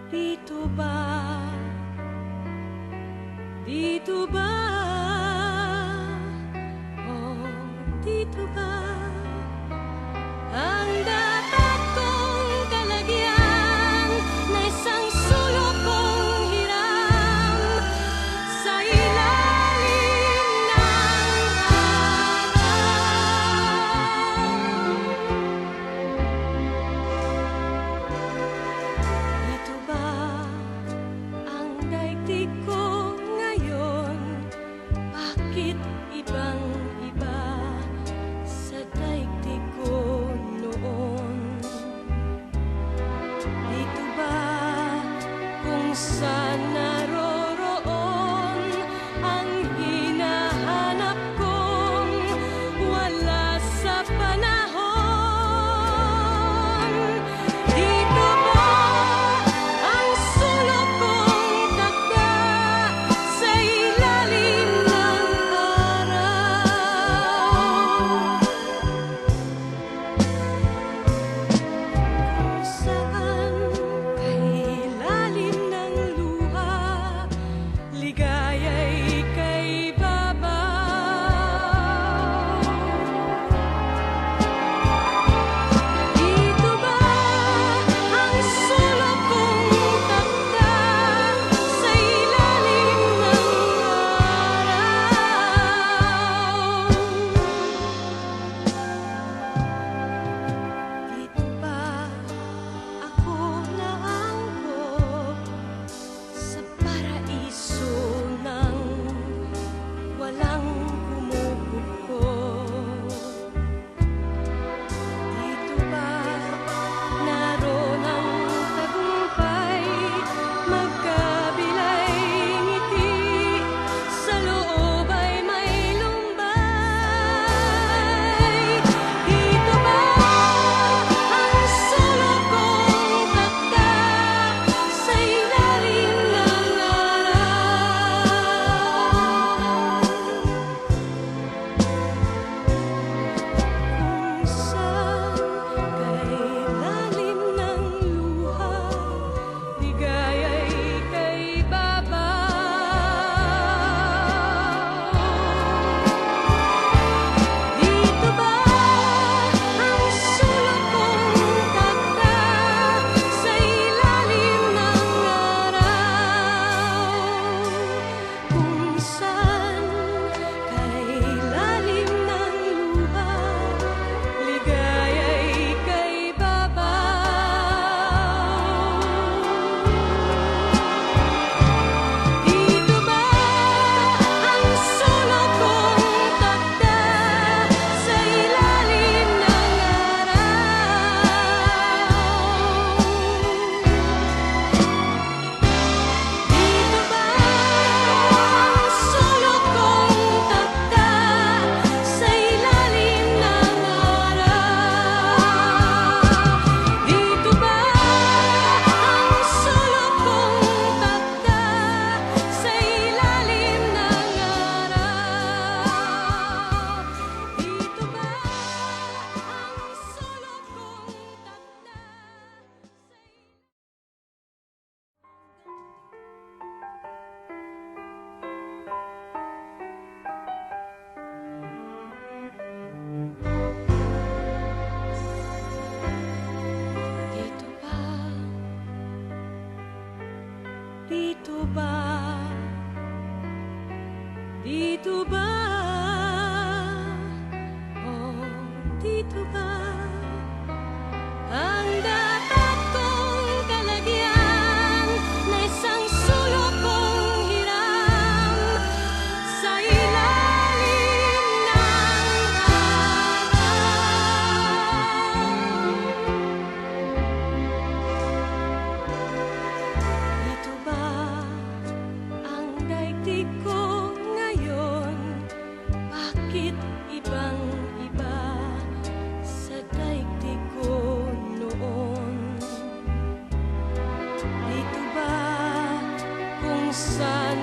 Dito ba? Dito ba? Oh, dito ba? Ang dapat kong kalagyan na isang sulok kong hiram sa ilalim ng araw. Dito ba ang daigdig ko ngayon? Bakit ibang-iba sa daigdig ko noon? Dito ba kung saan naroroon ang hinahanap kong wala sa panahon? Dito ba ang sulok kong takda sa ilalim ng araw? Kung saan kay ilalim ng luha, ligaya'y kay babaw. Dito ba ang sulok kong takda sa ilalim ng araw? Dito ba ako naangkop sa paraiso ng walang humuhukot? Dito ba naroon ang tagumpay, magkabilay ngiti, sa loob ay may lumbay? Dito ba ang sulok kong takda sa ilalim ng araw? Kung saan kay ilalim ng luha, ligaya'y kay babaw. Dito ba ang sulok kong takda sa ilalim ng araw? Kung saan kay ilalim ng luha, ligaya'y kay babaw. Dito ba ang sulok kong takda sa ilalim ng araw? Dito ba ang sulok kong takda sa ilalim ng araw? Dito ba ang sulok kong takda sa ilalim ng araw? Dito ba ang sulok kong takda Dito ba? Dito ba? Dito ba? Oh, dito ba ang dapat kong kalagyan na isang sulok kong hiram sa ilalim ng araw? Dito ba ang daigdig ko ngayon? Bakit ibang-iba sa daigdig ko noon? Dito ba kung saan